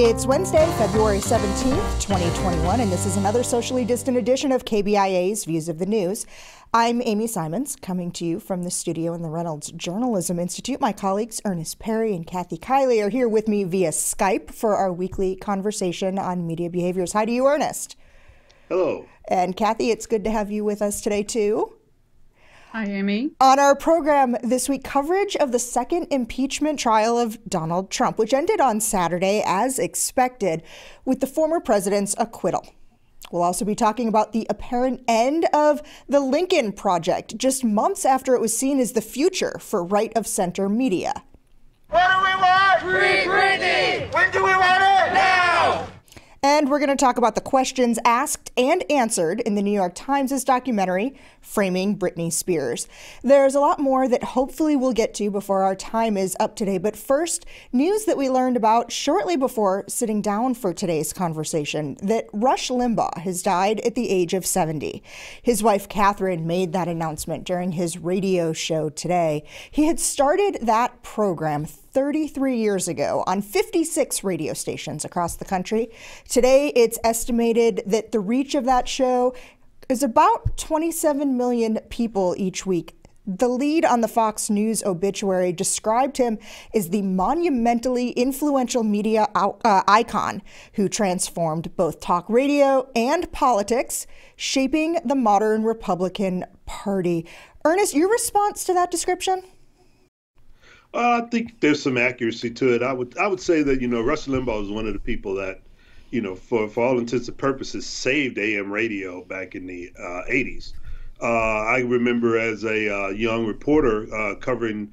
It's Wednesday, February 17th, 2021, and this is another socially distant edition of KBIA's Views of the News. I'm Amy Simons, coming to you from the studio in the Reynolds Journalism Institute. My colleagues Ernest Perry and Kiely are here with me via Skype for our weekly conversation on media behaviors. Hi to you, Ernest. Hello. And Kathy, it's good to have you with us today, too. Hi, Amy. On our program this week, coverage of the second impeachment trial of Donald Trump, which ended on Saturday as expected with the former president's acquittal. We'll also be talking about the apparent end of the Lincoln Project, just months after it was seen as the future for right-of-center media. What do we want? Free Britney! When do we want it? Now! And we're going to talk about the questions asked and answered in the New York Times' documentary, Framing Britney Spears. There's a lot more that hopefully we'll get to before our time is up today. But first, news that we learned about shortly before sitting down for today's conversation, that Rush Limbaugh has died at the age of 70. His wife, Catherine, made that announcement during his radio show today. He had started that program 33 years ago on 56 radio stations across the country. Today, it's estimated that the reach of that show is about 27 million people each week. The lead on the Fox News obituary described him as the monumentally influential media icon who transformed both talk radio and politics, shaping the modern Republican Party. Ernest, your response to that description? I think there's some accuracy to it. I would say that, Rush Limbaugh was one of the people that, for all intents and purposes, saved AM radio back in the 80s. I remember as a young reporter covering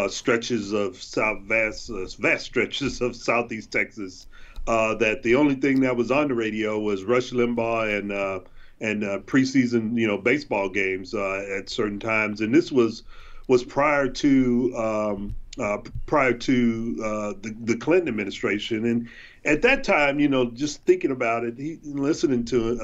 stretches of vast stretches of Southeast Texas, that the only thing that was on the radio was Rush Limbaugh and preseason, baseball games at certain times. And this was prior to the Clinton administration. And at that time, just thinking about it, listening to it,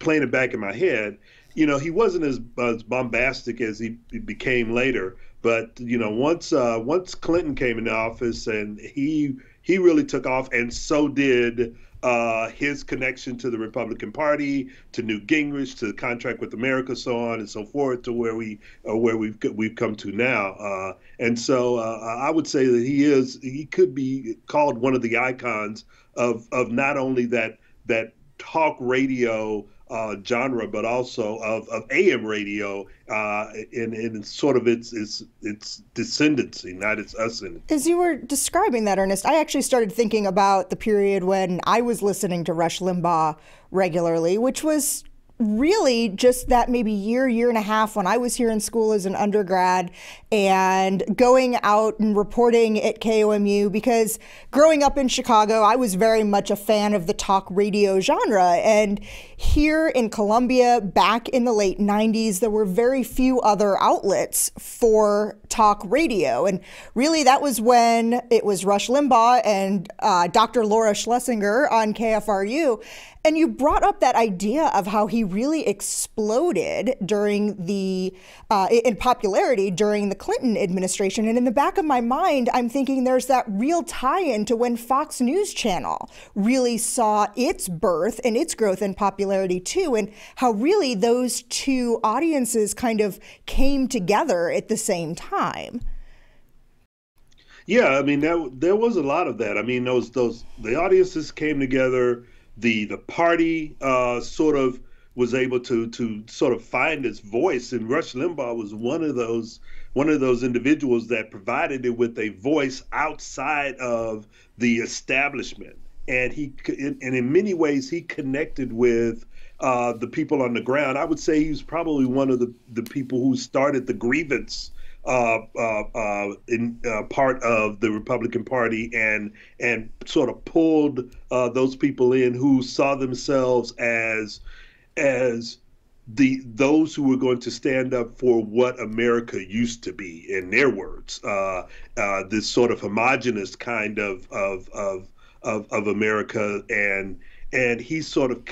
playing it back in my head, he wasn't as bombastic as he became later. But, once Clinton came into office, and he really took off, and so did his connection to the Republican Party, to Newt Gingrich, to the contract with America, so on and so forth, to where we've come to now. And so I would say that he could be called one of the icons of not only that talk radio genre, but also of AM radio in sort of its descendancy, not its ascendancy. As you were describing that, Ernest, I actually started thinking about the period when I was listening to Rush Limbaugh regularly, which was really just that maybe year and a half when I was here in school as an undergrad and going out and reporting at KOMU, because growing up in Chicago, I was very much a fan of the talk radio genre. And here in Columbia, back in the late 90s, there were very few other outlets for talk radio. And really, that was when it was Rush Limbaugh and Dr. Laura Schlesinger on KFRU. And you brought up that idea of how he really exploded during in popularity during the Clinton administration. And in the back of my mind, I'm thinking there's that real tie-in to when Fox News Channel really saw its birth and its growth in popularity too, and how really those two audiences kind of came together at the same time. Yeah, I mean, there was a lot of that. I mean, the audiences came together. The party sort of was able to sort of find its voice, and Rush Limbaugh was one of those individuals that provided it with a voice outside of the establishment. And in many ways he connected with the people on the ground. I would say he was probably one of the people who started the grievance in part of the Republican Party and sort of pulled those people in who saw themselves as those who were going to stand up for what America used to be, in their words, this sort of homogenous kind of America, and he sort of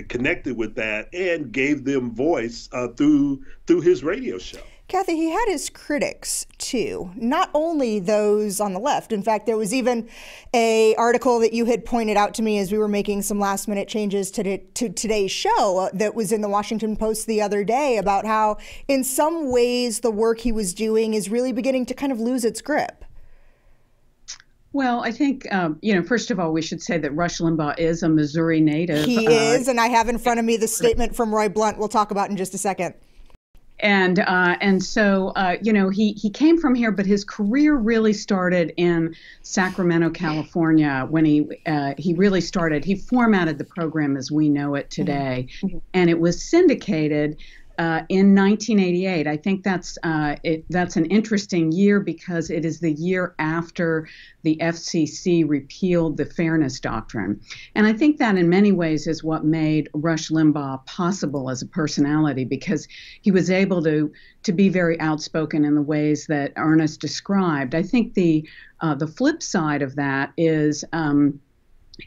connected with that and gave them voice through his radio show. Kathy, he had his critics too, not only those on the left. In fact, there was even a article that you had pointed out to me as we were making some last minute changes to today's show that was in the Washington Post the other day about how in some ways the work he was doing is really beginning to kind of lose its grip. Well, I think, first of all, we should say that Rush Limbaugh is a Missouri native. He is, and I have in front of me the statement from Roy Blunt we'll talk about in just a second. And so he came from here, but his career really started in Sacramento, California, when he really started. He formatted the program as we know it today, and it was syndicated in 1988. I think that's an interesting year because it is the year after the FCC repealed the fairness doctrine. And I think that in many ways is what made Rush Limbaugh possible as a personality, because he was able to be very outspoken in the ways that Earnest described. I think the flip side of that is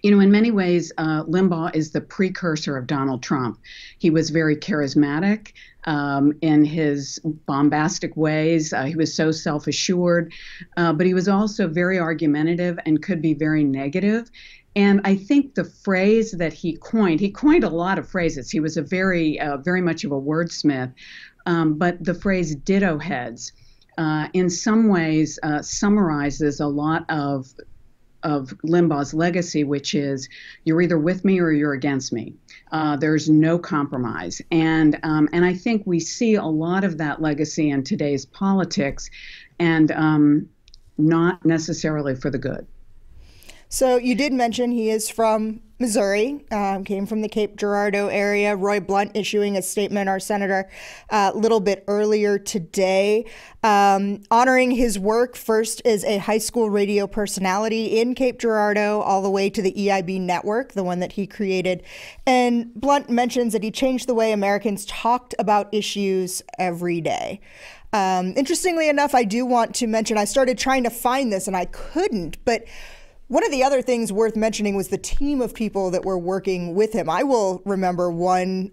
in many ways, Limbaugh is the precursor of Donald Trump. He was very charismatic in his bombastic ways. He was so self-assured, but he was also very argumentative and could be very negative. And I think the phrase that he coined a lot of phrases. He was a very much of a wordsmith, but the phrase ditto heads in some ways summarizes a lot of Limbaugh's legacy, which is you're either with me or you're against me. There's no compromise. And I think we see a lot of that legacy in today's politics, and not necessarily for the good. So you did mention he is from Missouri, came from the Cape Girardeau area. Roy Blunt issuing a statement, our senator, a little bit earlier today, honoring his work first as a high school radio personality in Cape Girardeau, all the way to the EIB network, the one that he created. And Blunt mentions that he changed the way Americans talked about issues every day. Interestingly enough, I do want to mention, I started trying to find this and I couldn't, but one of the other things worth mentioning was the team of people that were working with him. I will remember one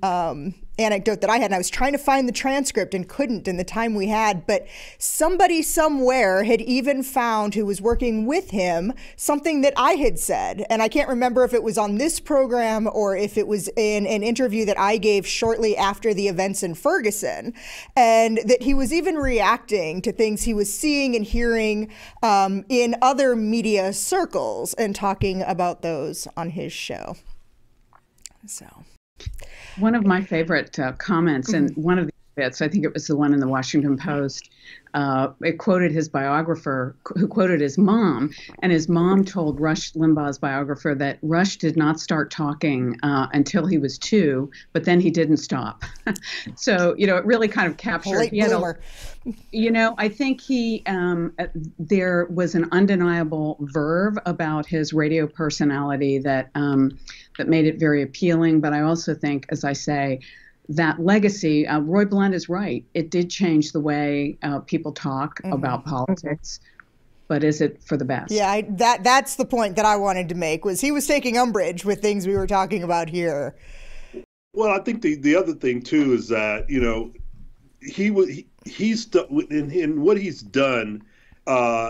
anecdote that I had, and I was trying to find the transcript and couldn't in the time we had, but somebody somewhere had even found, who was working with him, something that I had said. And I can't remember if it was on this program or if it was in an interview that I gave shortly after the events in Ferguson, and that he was even reacting to things he was seeing and hearing in other media circles and talking about those on his show. So one of my favorite comments, and one of the bits, I think it was the one in the Washington Post, it quoted his biographer, who quoted his mom, and his mom told Rush Limbaugh's biographer that Rush did not start talking until he was 2, but then he didn't stop. So, it really kind of captured. Late bloomer. I think there was an undeniable verve about his radio personality that made it very appealing. But I also think, as I say, that legacy, Roy Blunt is right. It did change the way people talk about politics. But is it for the best? Yeah, that's the point that I wanted to make, was he was taking umbrage with things we were talking about here. Well, I think the other thing too is that he's in what he's done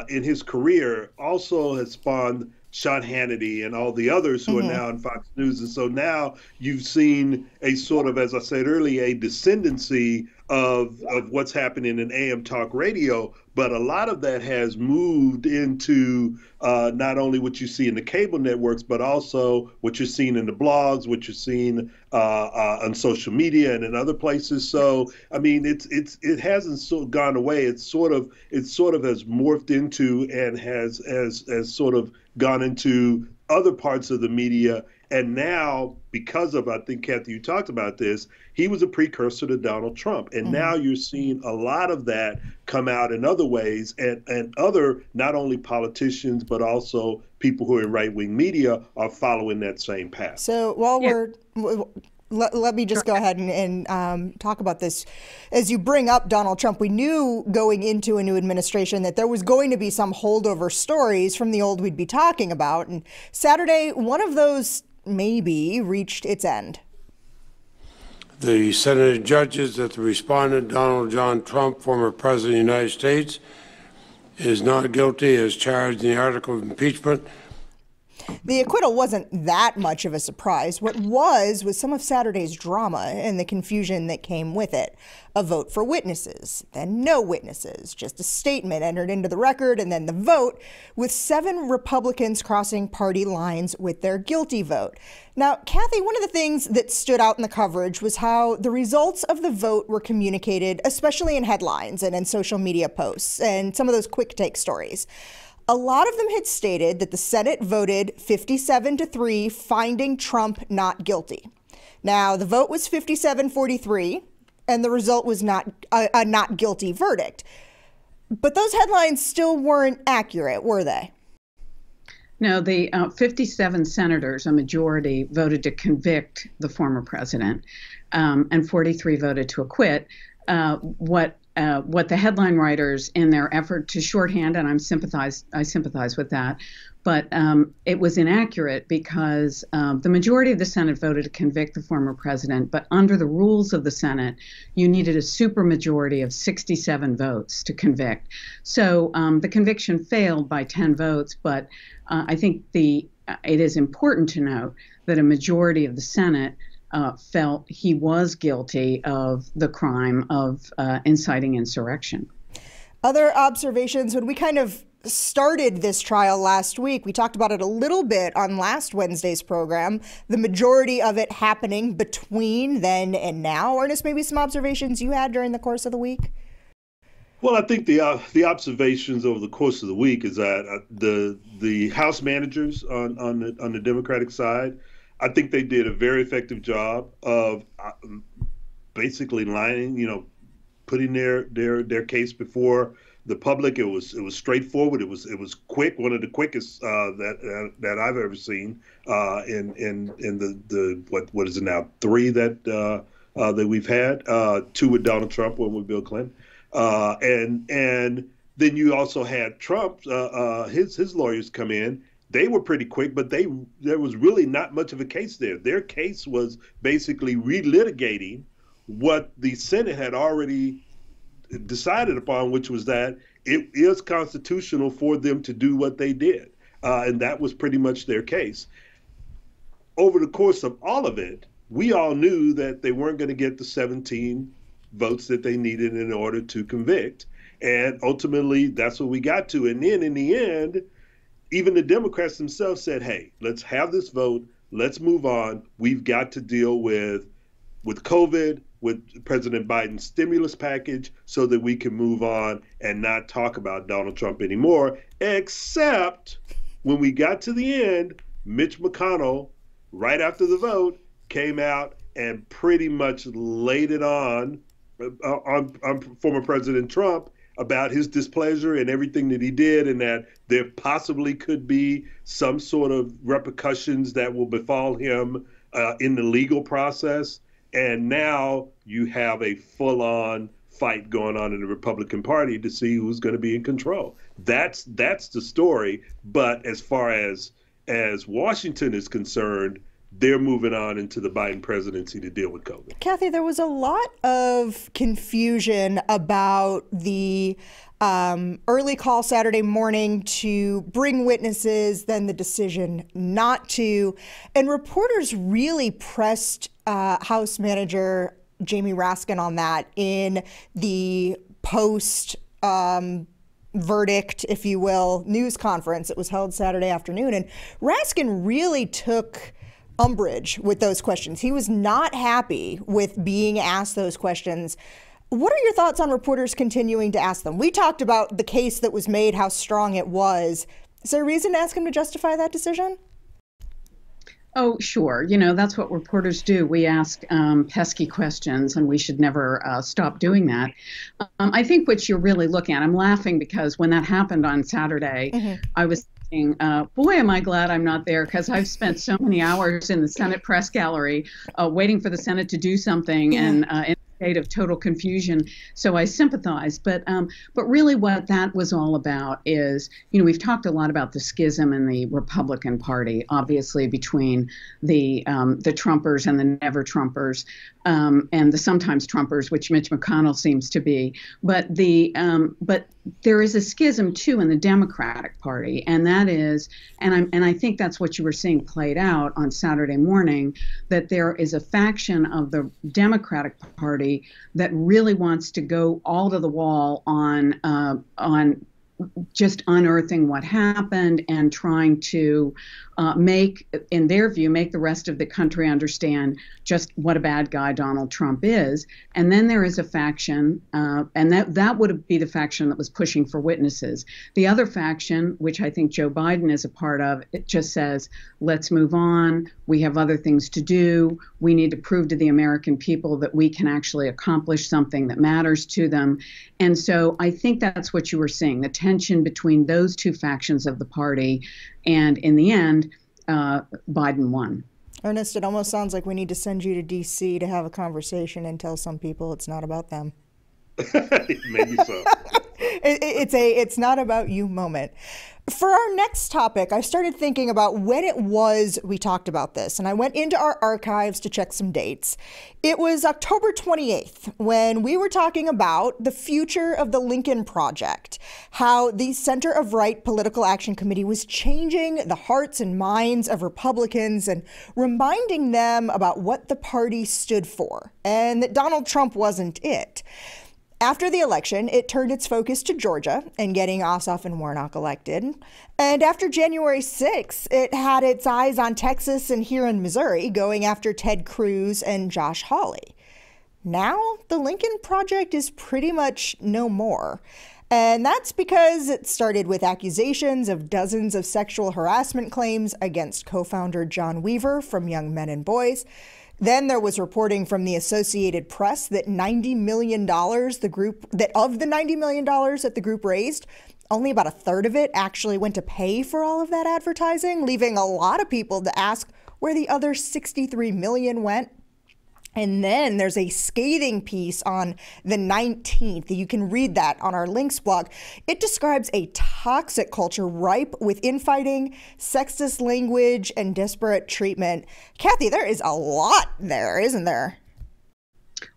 in his career also has spawned Sean Hannity and all the others who are now on Fox News. And so now you've seen a sort of, as I said earlier, a descendancy of what's happening in AM talk radio. But a lot of that has moved into not only what you see in the cable networks, but also what you're seeing in the blogs, what you're seeing on social media and in other places. So, I mean, it hasn't gone away. It sort of has morphed into and has sort of gone into other parts of the media. And now, because of, I think, Kathy, you talked about this, he was a precursor to Donald Trump. And now you're seeing a lot of that come out in other ways, and other, not only politicians, but also people who are in right-wing media are following that same path. So while let me just go ahead and talk about this. As you bring up Donald Trump, we knew going into a new administration that there was going to be some holdover stories from the old we'd be talking about. And Saturday, one of those maybe reached its end. The Senate judges that the respondent, Donald John Trump, former President of the United States, is not guilty as charged in the article of impeachment. The acquittal wasn't that much of a surprise. What was some of Saturday's drama and the confusion that came with it. A vote for witnesses, then no witnesses, just a statement entered into the record, and then the vote, with 7 Republicans crossing party lines with their guilty vote. Now, Kathy, one of the things that stood out in the coverage was how the results of the vote were communicated, especially in headlines and in social media posts and some of those quick take stories. A lot of them had stated that the Senate voted 57-3, finding Trump not guilty. Now, the vote was 57-43, and the result was not a not guilty verdict. But those headlines still weren't accurate, were they? No, the 57 senators, a majority, voted to convict the former president, and 43 voted to acquit. What the headline writers, in their effort to shorthand, and I sympathize with that, but it was inaccurate because the majority of the Senate voted to convict the former president, but under the rules of the Senate, you needed a supermajority of 67 votes to convict. So the conviction failed by 10 votes, but I think it is important to note that a majority of the Senate felt he was guilty of the crime of inciting insurrection. Other observations, when we kind of started this trial last week, we talked about it a little bit on last Wednesday's program, the majority of it happening between then and now. Ernest, maybe some observations you had during the course of the week? Well, I think the observations over the course of the week is that the House managers on the Democratic side, I think they did a very effective job of basically putting their case before the public. It was straightforward. It was quick. One of the quickest that I've ever seen in the what is it now, 3 that we've had, 2 with Donald Trump, 1 with Bill Clinton, and then you also had Trump, his lawyers come in. They were pretty quick, but there was really not much of a case there. Their case was basically relitigating what the Senate had already decided upon, which was that it is constitutional for them to do what they did. And that was pretty much their case. Over the course of all of it, we all knew that they weren't going to get the 17 votes that they needed in order to convict. And ultimately, that's what we got to. And then in the end, even the Democrats themselves said, hey, let's have this vote. Let's move on. We've got to deal with COVID, with President Biden's stimulus package, so that we can move on and not talk about Donald Trump anymore, except when we got to the end, Mitch McConnell, right after the vote, came out and pretty much laid it on former President Trump about his displeasure and everything that he did, and that there possibly could be some sort of repercussions that will befall him in the legal process. And now you have a full-on fight going on in the Republican Party to see who's going to be in control. That's the story. But as far as Washington is concerned, they're moving on into the Biden presidency to deal with COVID. Kathy, there was a lot of confusion about the early call Saturday morning to bring witnesses, then the decision not to. And reporters really pressed House Manager Jamie Raskin on that in the post verdict, if you will, news conference that was held Saturday afternoon. And Raskin really took umbrage with those questions. He was not happy with being asked those questions. What are your thoughts on reporters continuing to ask them? We talked about the case that was made, how strong it was. Is there a reason to ask him to justify that decision? Oh, sure. That's what reporters do. We ask pesky questions, and we should never stop doing that. I think what you're really looking at, I'm laughing because when that happened on Saturday, I was thinking, boy, am I glad I'm not there, because I've spent so many hours in the Senate press gallery waiting for the Senate to do something, and in state of total confusion. So I sympathize. But really what that was all about is, we've talked a lot about the schism in the Republican Party, obviously between the Trumpers and the never Trumpers, and the sometimes Trumpers, which Mitch McConnell seems to be. But there is a schism too in the Democratic Party, and that is, and I think that's what you were seeing played out on Saturday morning, that there is a faction of the Democratic Party that really wants to go all to the wall on just unearthing what happened and trying to make, in their view, make the rest of the country understand just what a bad guy Donald Trump is. And then there is a faction, and that would be the faction that was pushing for witnesses. The other faction, which I think Joe Biden is a part of, it just says, let's move on. We have other things to do. We need to prove to the American people that we can actually accomplish something that matters to them. And so I think that's what you were seeing, the tension between those two factions of the party. And in the end, Biden won. Ernest, it almost sounds like we need to send you to D.C. to have a conversation and tell some people it's not about them. Maybe so. It's not about you moment. For our next topic, I started thinking about when it was we talked about this, and I went into our archives to check some dates. It was October 28th when we were talking about the future of the Lincoln Project, how the Center of Right Political Action Committee was changing the hearts and minds of Republicans and reminding them about what the party stood for, and that Donald Trump wasn't it. After the election, it turned its focus to Georgia and getting Ossoff and Warnock elected. And after January 6th, it had its eyes on Texas and here in Missouri, going after Ted Cruz and Josh Hawley. Now, the Lincoln Project is pretty much no more. And that's because it started with accusations of dozens of sexual harassment claims against co-founder John Weaver from Young Men and Boys. Then there was reporting from the Associated Press that $90 million of the $90 million that the group raised, only about a third of it actually went to pay for all of that advertising, leaving a lot of people to ask where the other $63 million went. And then there's a scathing piece on the 19th. You can read that on our links blog. It describes a toxic culture ripe with infighting, sexist language, and disparate treatment. Kathy, there is a lot there, isn't there?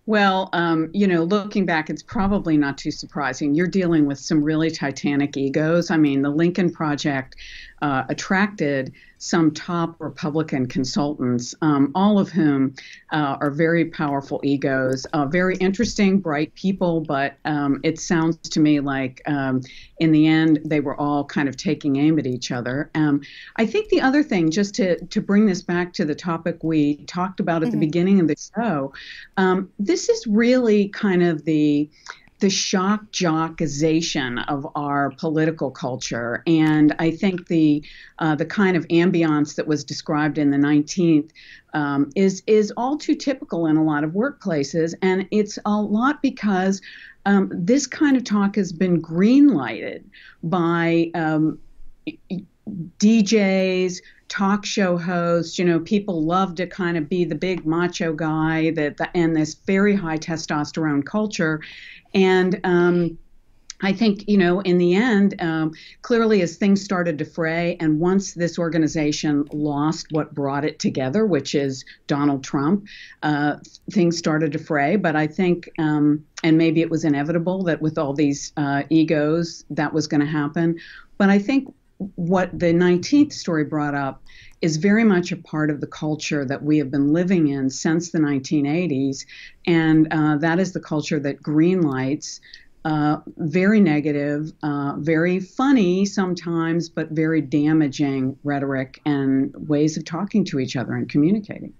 Well, looking back, it's probably not too surprising. You're dealing with some really titanic egos. I mean, the Lincoln Project attracted some top Republican consultants, all of whom are very powerful egos, very interesting, bright people, but it sounds to me like in the end, they were all kind of taking aim at each other. I think the other thing, just to bring this back to the topic we talked about at the beginning of the show, this is really kind of the shock jockization of our political culture. And I think the kind of ambiance that was described in the 19th is all too typical in a lot of workplaces. And it's a lot because this kind of talk has been green-lighted by DJs, talk show hosts. People love to kind of be the big macho guy and this very high testosterone culture. And I think, in the end, clearly as things started to fray, and once this organization lost what brought it together, which is Donald Trump, things started to fray. But I think, and maybe it was inevitable that with all these egos, that was going to happen. But I think what the 19th story brought up is very much a part of the culture that we have been living in since the 1980s. And that is the culture that greenlights very negative, very funny sometimes, but very damaging rhetoric and ways of talking to each other and communicating.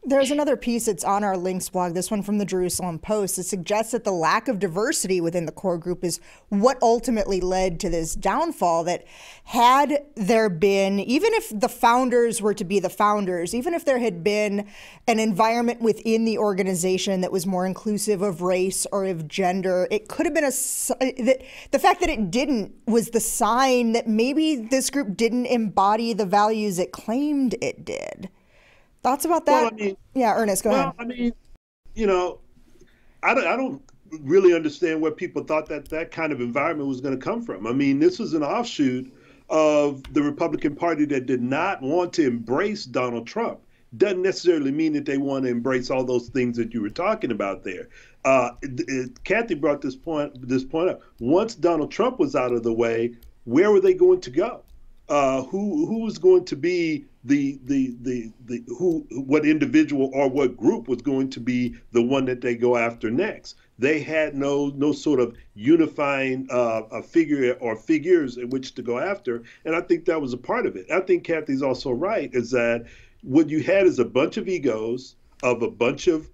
There's another piece that's on our links blog, this one from the Jerusalem Post. It suggests that the lack of diversity within the core group is what ultimately led to this downfall, that had there been, even if the founders were to be the founders, even if there had been an environment within the organization that was more inclusive of race or of gender, it could have been the fact that it didn't was the sign that maybe this group didn't embody the values it claimed it did. Thoughts about that? Well, yeah, Ernest, go ahead. Well, I mean, I don't really understand where people thought that that kind of environment was going to come from. I mean, this was an offshoot of the Republican Party that did not want to embrace Donald Trump. Doesn't necessarily mean that they want to embrace all those things that you were talking about there. Kathy brought this point up. Once Donald Trump was out of the way, where were they going to go? Who was going to be what individual or what group was going to be the one that they go after next? They had no sort of unifying figure or figures in which to go after, and I think that was a part of it. I think Kathy's also right, is that what you had is a bunch of egos of a bunch of,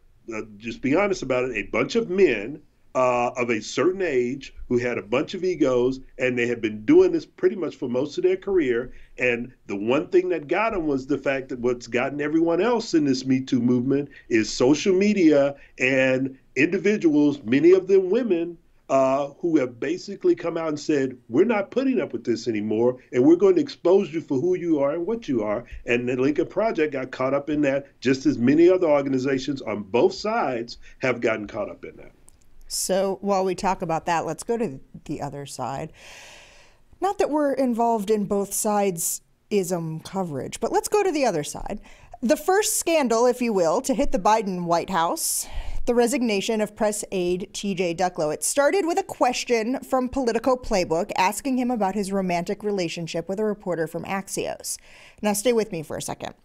just be honest about it, a bunch of men of a certain age who had a bunch of egos, and they had been doing this pretty much for most of their career. And the one thing that got them was the fact that what's gotten everyone else in this Me Too movement is social media and individuals, many of them women, who have basically come out and said, we're not putting up with this anymore, and we're going to expose you for who you are and what you are. And the Lincoln Project got caught up in that, just as many other organizations on both sides have gotten caught up in that. So while we talk about that, let's go to the other side. Not that we're involved in both sides' ism coverage, but let's go to the other side. The first scandal, if you will, to hit the Biden White House, the resignation of press aide T.J. Ducklo. It started with a question from Politico Playbook asking him about his romantic relationship with a reporter from Axios. Now stay with me for a second.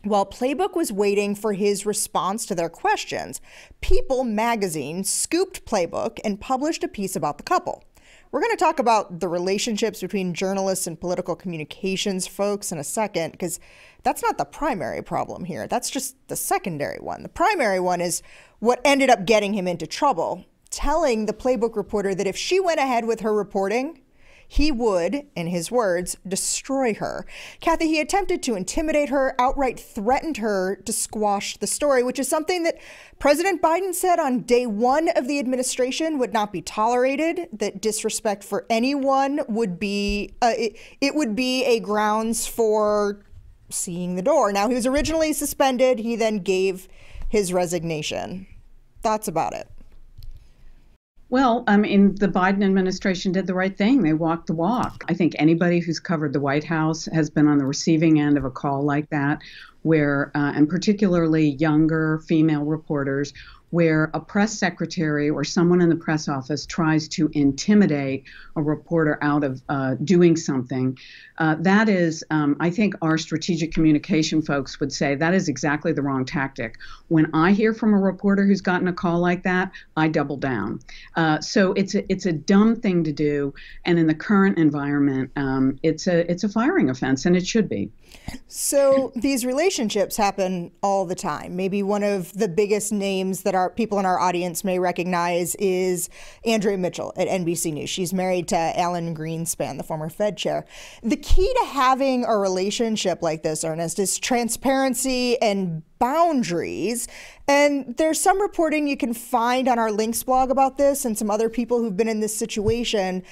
While Playbook was waiting for his response to their questions, People magazine scooped Playbook and published a piece about the couple. We're going to talk about the relationships between journalists and political communications folks in a second, because that's not the primary problem here. That's just the secondary one. The primary one is what ended up getting him into trouble, telling the Playbook reporter that if she went ahead with her reporting, he would, in his words, destroy her. Kathy, he attempted to intimidate her, outright threatened her to squash the story, which is something that President Biden said on day one of the administration would not be tolerated, that disrespect for anyone would be, it would be a grounds for seeing the door. Now, he was originally suspended. He then gave his resignation. Thoughts about it? Well, I mean, the Biden administration did the right thing. They walked the walk. I think anybody who's covered the White House has been on the receiving end of a call like that, where, and particularly younger female reporters, where a press secretary or someone in the press office tries to intimidate a reporter out of doing something. That is, I think our strategic communication folks would say that is exactly the wrong tactic. When I hear from a reporter who's gotten a call like that, I double down. So it's a dumb thing to do, and in the current environment, it's a firing offense, and it should be. So these relationships happen all the time. Maybe one of the biggest names that our people in our audience may recognize is Andrea Mitchell at NBC News. She's married to Alan Greenspan, the former Fed chair. The key to having a relationship like this, Ernest, is transparency and boundaries. And there's some reporting you can find on our links blog about this and some other people who've been in this situation.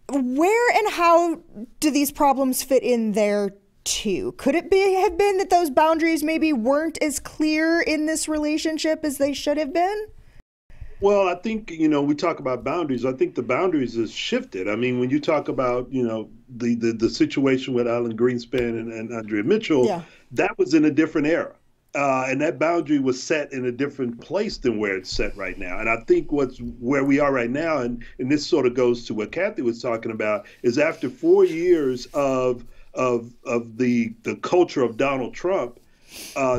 Where and how do these problems fit in there too? Could it have been that those boundaries maybe weren't as clear in this relationship as they should have been? Well, I think, we talk about boundaries. I think the boundaries has shifted. I mean, when you talk about, the situation with Alan Greenspan and Andrea Mitchell, that was in a different era. And that boundary was set in a different place than where it's set right now. And I think where we are right now, and this sort of goes to what Kathy was talking about, is after 4 years of the culture of Donald Trump,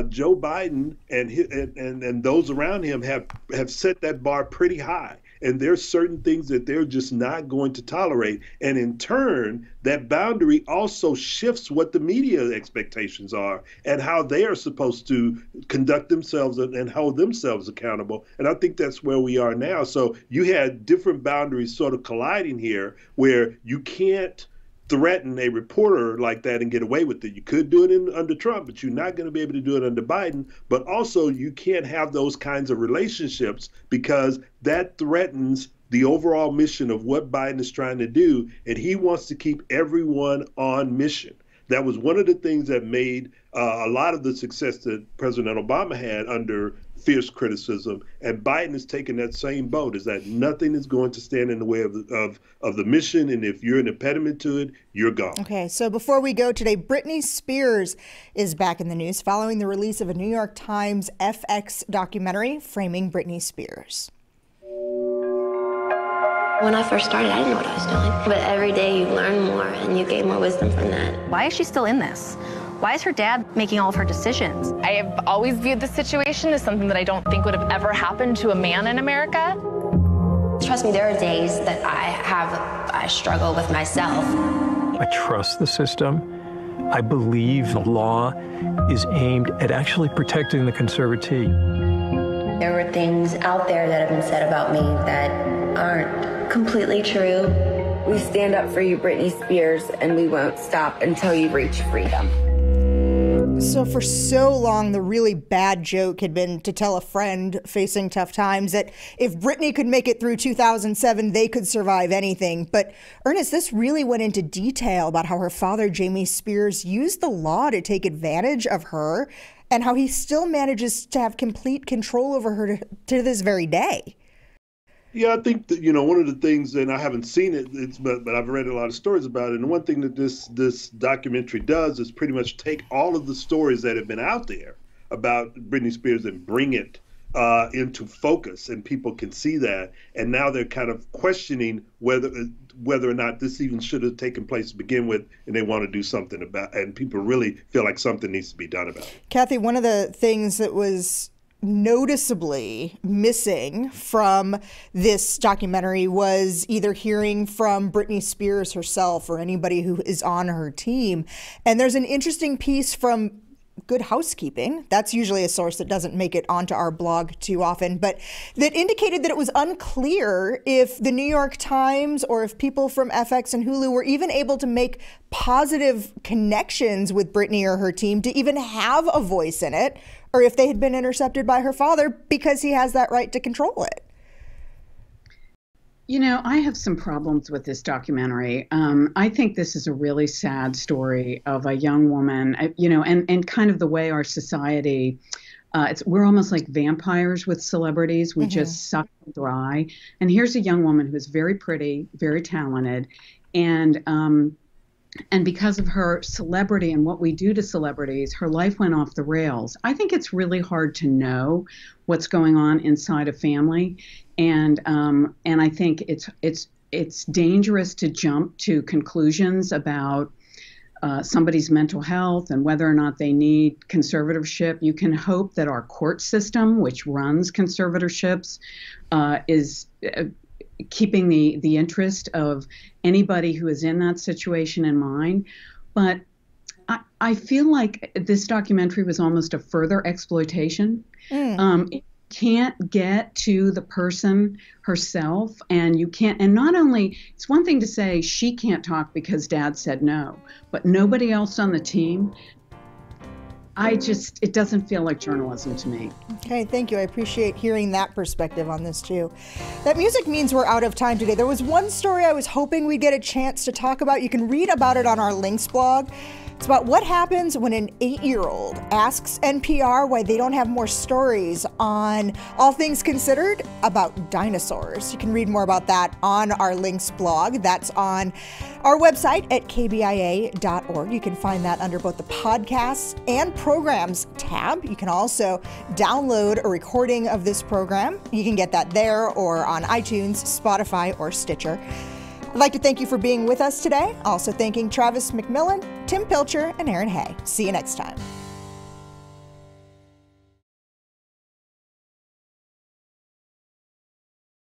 Joe Biden and those around him have set that bar pretty high. And there's certain things that they're just not going to tolerate. And in turn, that boundary also shifts what the media expectations are and how they are supposed to conduct themselves and hold themselves accountable. And I think that's where we are now. So you had different boundaries sort of colliding here where you can't threaten a reporter like that and get away with it. You could do it under Trump, but you're not going to be able to do it under Biden. But also, you can't have those kinds of relationships because that threatens the overall mission of what Biden is trying to do. And he wants to keep everyone on mission. That was one of the things that made a lot of the success that President Obama had under fierce criticism. And Biden has taken that same boat, is that nothing is going to stand in the way of the mission. And if you're an impediment to it, you're gone. Okay, so before we go today, Britney Spears is back in the news following the release of a New York Times FX documentary framing Britney Spears. When I first started, I didn't know what I was doing. But every day you learn more and you gain more wisdom from that. Why is she still in this? Why is her dad making all of her decisions? I have always viewed this situation as something that I don't think would have ever happened to a man in America. Trust me, there are days that I struggle with myself. I trust the system. I believe the law is aimed at actually protecting the conservatee. There were things out there that have been said about me that aren't completely true. We stand up for you, Britney Spears, and we won't stop until you reach freedom. So for so long, the really bad joke had been to tell a friend facing tough times that if Britney could make it through 2007, they could survive anything. But Ernest, this really went into detail about how her father, Jamie Spears, used the law to take advantage of her and how he still manages to have complete control over her to this very day. Yeah, I think that, one of the things, and I haven't seen it, but I've read a lot of stories about it. And one thing that this documentary does is pretty much take all of the stories that have been out there about Britney Spears and bring it into focus, and people can see that. And now they're kind of questioning whether or not this even should have taken place to begin with, and they want to do something about it. And people really feel like something needs to be done about it. Kathy, one of the things that was noticeably missing from this documentary was either hearing from Britney Spears herself or anybody who is on her team. And there's an interesting piece from Good Housekeeping. That's usually a source that doesn't make it onto our blog too often, but that indicated that it was unclear if the New York Times or if people from FX and Hulu were even able to make positive connections with Britney or her team to even have a voice in it, or if they had been intercepted by her father because he has that right to control it. I have some problems with this documentary. I think this is a really sad story of a young woman, and kind of the way our society, we're almost like vampires with celebrities. We just suck them dry. And here's a young woman who's very pretty, very talented, and because of her celebrity and what we do to celebrities, her life went off the rails. I think it's really hard to know what's going on inside a family, and I think it's dangerous to jump to conclusions about somebody's mental health and whether or not they need conservatorship. You can hope that our court system, which runs conservatorships, is keeping the interest of anybody who is in that situation in mind. But I feel like this documentary was almost a further exploitation. It can't get to the person herself, and you can't, and not only, it's one thing to say she can't talk because dad said no, but nobody else on the team. It doesn't feel like journalism to me. Okay, thank you. I appreciate hearing that perspective on this too. That music means we're out of time today. There was one story I was hoping we'd get a chance to talk about. You can read about it on our links blog. It's about what happens when an 8-year-old asks NPR why they don't have more stories on All Things Considered about dinosaurs. You can read more about that on our links blog. That's on our website at kbia.org. You can find that under both the podcasts and programs tab. You can also download a recording of this program. You can get that there or on iTunes, Spotify, or Stitcher. I'd like to thank you for being with us today. Also thanking Travis McMillan, Tim Pilcher, and Aaron Hay. See you next time.